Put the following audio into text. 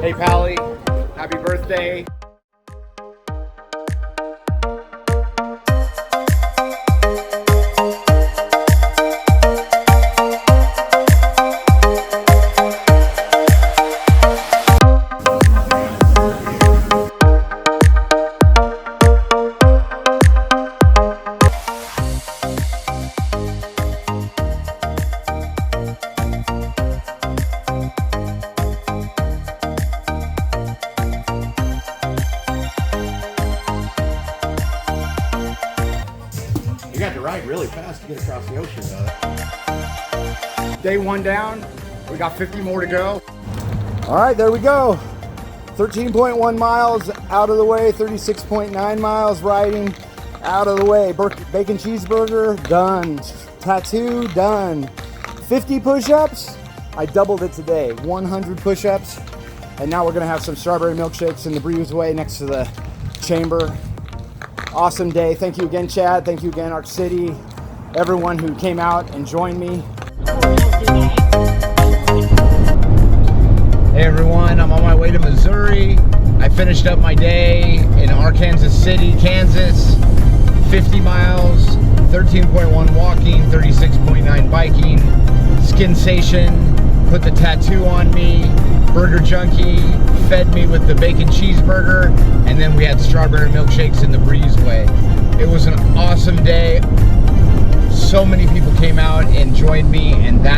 Hey Pally, happy birthday. You got to ride really fast to get across the ocean, though. Day one down, we got 50 more to go. All right, there we go. 13.1 miles out of the way, 36.9 miles riding out of the way. Bacon cheeseburger, done. Tattoo, done. 50 push-ups, I doubled it today. 100 push-ups. And now we're gonna have some strawberry milkshakes in the breezeway next to the chamber. Awesome day. Thank you again, Chad. Thank you again, Arc City. Everyone who came out and joined me. Hey everyone, I'm on my way to Missouri. I finished up my day in Arkansas City, Kansas. 50 miles, 13.1 walking, 36.9 biking. Skinsation put the tattoo on me. Burger Junkie fed me with the bacon cheeseburger, and then we had strawberry milkshakes in the breezeway. It was an awesome day. So many people came out and joined me, and that